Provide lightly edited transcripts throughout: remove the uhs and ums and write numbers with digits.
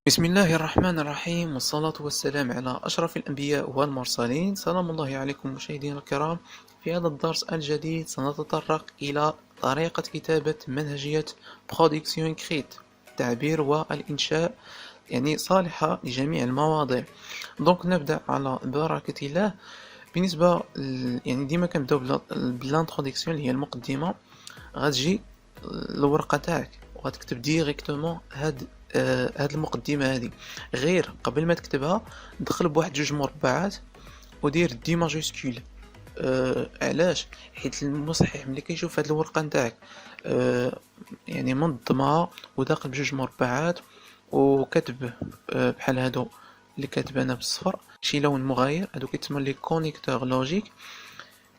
بسم الله الرحمن الرحيم والصلاة والسلام على أشرف الأنبياء والمرسلين. سلام الله عليكم مشاهدينا الكرام. في هذا الدرس الجديد سنتطرق إلى طريقة كتابة منهجية برودكسيون إكريت، التعبير والإنشاء، يعني صالحة لجميع المواضيع. دونك نبدأ على بركة الله. بالنسبة يعني ديما كنبداو بالانترودكسيون اللي هي المقدمة. غتجي الورقة تاعك وغتكتب ديريكتومون هاد المقدمة هادي، غير قبل ما تكتبها دخل بواحد جوج مربعات ودير دي ماجيسكول. علاش؟ حيت المصحح ملي كيشوف هاد الورقة نتاعك يعني منظمة وداخل بجوج مربعات وكتب بحال هادو اللي كاتب انا بالصفر شي لون مغاير، هادو كيتسمى لي كونيكتور لوجيك.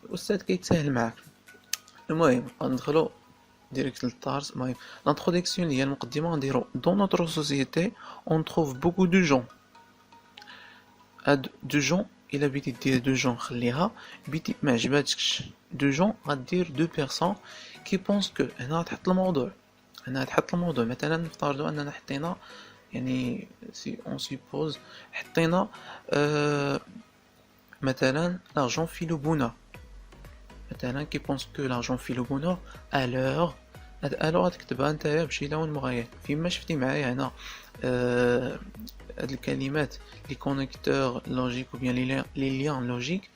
الاستاذ كيتساهل معاك. المهم غندخلو direct للطارس. المهم l'introduction اللي هي المقدمة غنديرو dans notre société on trouve beaucoup de gens. هاد دو جون الا بغيتي دير دو جون خليها، بغيتي ما عجباتكش دو جون غدير دو بيرسون كي بونس كو. هنا تحط الموضوع، مثلا نفترضوا اننا حطينا يعني سي اون سيبوز حطينا مثلا l'argent في لو بونور، مثلا كي بونس كو l'argent في لو بونور الوغ. هاد الوغ غتكتبها نتايا بشي لون مغاير. فيما شفتي معايا هنا هاد الكلمات لي كونيكتور لوجيك و بيان لي ليان لوجيك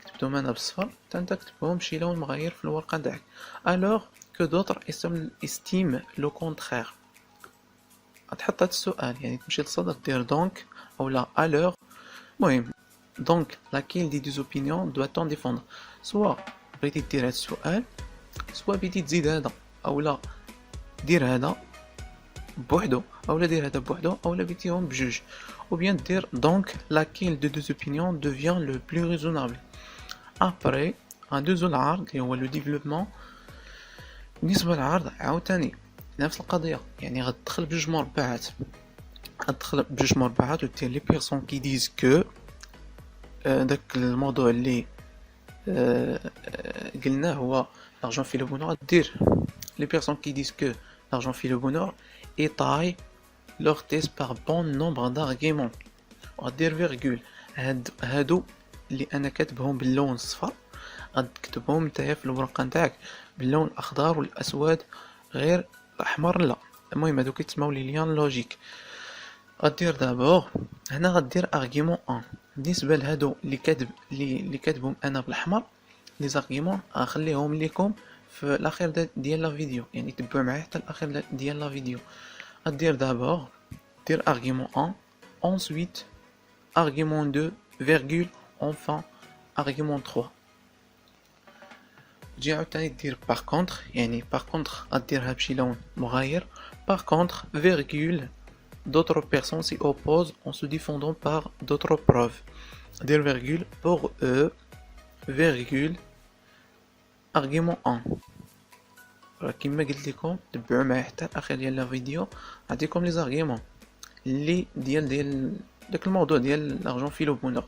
كتبتهم انا بالصفر، حتى انت كتبهم بشي لون مغاير في الورقه تاعك. الوغ كو دوطر استيم لو كونترير. غتحط هاد السؤال، يعني تمشي للصدر دير دونك اولا الوغ. المهم دونك لاكيل دي زوبينيون دو تون ديفوندر. سوا بغيتي دير هاد السؤال، سوا بغيتي تزيد هذا اولا دير هذا بوحدو اولا دير هذا بوحدو اولا بغيتيهم بجوج، ou bien dire donc laquelle de deux opinions devient le plus raisonnable. Après غندوزو العرض اللي هو لو ديفلوبمون. بالنسبه للعرض عاوتاني نفس القضيه، يعني غتدخل بجوج مربعات، ودير لي بيرسون كي ديز كو داك الموضوع اللي قلناه هو l'argent fait le bonheur. دير les personnes qui disent que l'argent fait le bonheur étayent leur thèse par bon nombre d'arguments. غدير فيرغول. هادو اللي انا كاتبهم باللون الصفر غتكتبهم نتايا في الورقه نتاعك باللون الاخضر والاسود، غير الاحمر لا. المهم هادو كيتسموا لي ليان لوجيك. غدير دابور هنا غدير ارغيومون 1. بالنسبه لهادو اللي كاتبهم انا بالاحمر لي زارغيومون غنخليهم ليكم في الاخير ديال لا فيديو، يعني تبعوا معايا حتى الاخير ديال لا فيديو. غدير دابور دير ارغيومون 1، ensuite argument 2 virgule enfin argument 3. تجي عاوتاني دير par contre، يعني par contre غديرها بشي لون مغاير. par contre virgule d'autres personnes s'y opposent en se défendant par d'autres preuves. دير virgule pour eux virgule argument 1. كما قلت لكم تبعوا معايا حتى الاخير ديال لا فيديو، نعطيكم لي زارغيومون اللي ديال داك الموضوع ديال l'argent في لو بونور.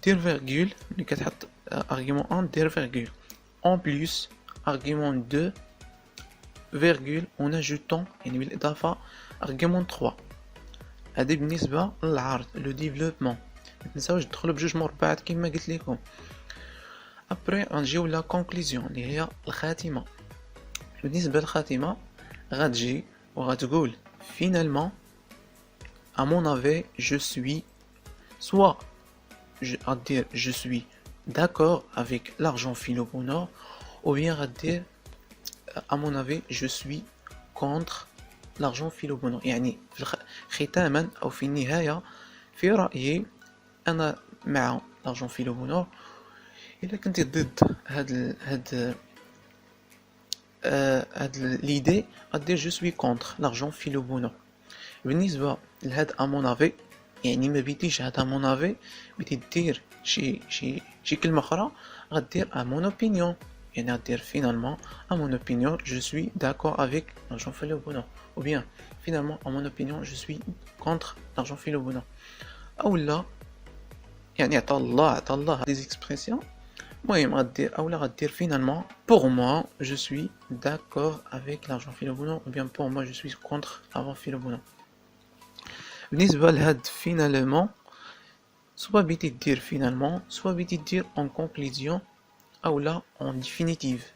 دير فيرغول ملي كتحط argument 1 دير فيرغول en plus argument 2 virgule en ajoutant يعني بالاضافه argument 3. هذا بالنسبه للعرض لو ديفلوبمون. ما تنساوش تدخلوا بجوج مربعات كما قلت لكم. ابري غنجيو لا كونكلوزيون اللي هي الخاتمه. بالنسبه للخاتمه غتجي وغتقول finalement à mon avis je suis soit je suis d'accord avec l'argent fait le bonheur, ou bien à mon avis je suis contre l'argent fait le bonheur. يعني ختاما او في النهايه في رايي انا مع l'argent fait le bonheur. الا كنتي ضد هاد ليدي غدير جو سوي كونتر l'argent fait le bonheur. بالنسبه لهاد امون افي يعني ما بيتيش هاد امون افي، بغيتي دير شي كلمه اخرى غدير امون اوبينيون، يعني غدير فينالمون امون اوبينيون جو سوي داكور افيك l'argent fait le bonheur، ou bien finalement à mon opinion je suis contre l'argent fait le bonheur. اولا يعني عطا الله دي اكسبرسيون. المهم غدير finalement pour moi je suis d'accord avec l'argent fait le bonheur, ou bien pour moi je suis contre l'argent fait le bonheur. بالنسبة لهاد فينالمون، سوا بغيتي دير فينالمون، سوا بغيتي دير اون كونكليزيون او لا اون ديفينيتيف.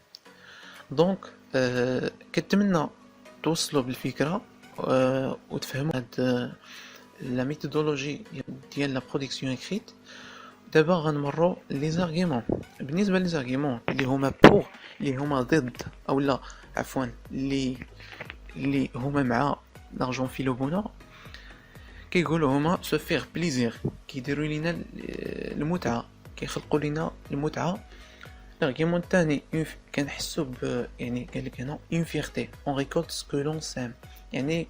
دونك كنتمنى توصلوا بالفكرة وتفهموا هاد لا ميثودولوجي ديال لا برودكسيون اكريت. دابا غنمروا لي زارغيومون. بالنسبه لي زارغيومون اللي هما بور، اللي هما ضد او لا عفوا اللي هما مع لارجون فيلو، كيقولوا هما سو فيغ بليزير، كيديروا لينا المتعه، كيخلقوا لينا المتعه. الارغيومون الثاني كنحسوا يعني قال لك هنا اون فيغتي اون ريكولت سكو لون سام، يعني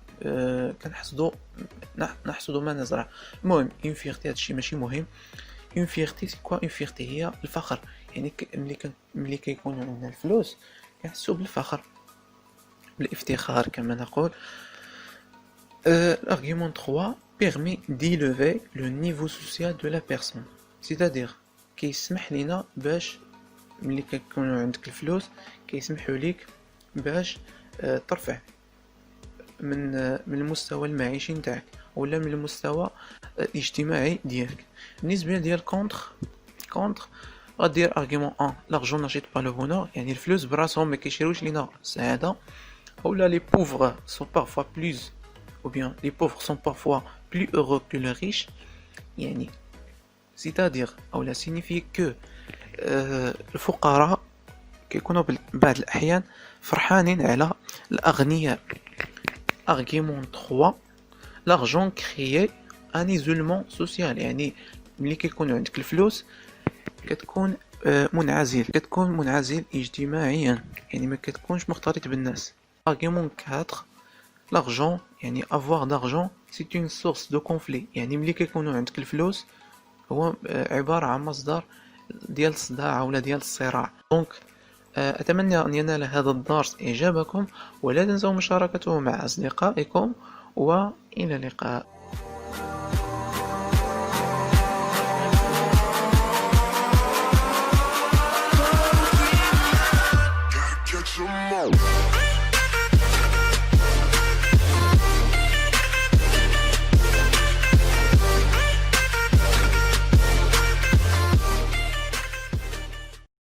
كنحصدوا ما نزرع. المهم اون فيغتي هادشي ماشي مهم. اون فيغتي سي كوا؟ اون فيغتي هي الفخر، يعني ملي كيكون عندنا الفلوس كنحسوا بالفخر، بالافتخار كما نقول. l'argument 3 permet d'élever le niveau social de la personne. c'est-à-dire كيسمح لينا باش ملي كيكون عندك الفلوس كيسمحوا ليك باش ترفع من المستوى المعيشي نتاعك ولا من المستوى الاجتماعي ديالك. بالنسبه ديال كونتر غدير ارغيومون 1 l'argent n'achète pas le bonheur، يعني الفلوس براسهم ما كيشريوش لينا السعاده. اولا les pauvres sont parfois plus ou bien les pauvres sont parfois plus heureux que les riches، يعني c'est-à-dire اولا signifie que الفقراء كيكونوا بعض الاحيان فرحانين على الاغنياء. argument 3 l'argent crée un isolement social، يعني ملي كيكون عندك الفلوس كتكون منعزل اجتماعيا، يعني ما كتكونش مختلط بالناس. argument 4 l'argent يعني avoir d'argent c'est une source de conflit، يعني ملي كيكونوا عندك الفلوس هو عبارة عن مصدر ديال الصداع ولا ديال الصراع. دونك أتمنى أن ينال هذا الدرس إعجابكم، ولا تنسوا مشاركته مع أصدقائكم، وإلى اللقاء.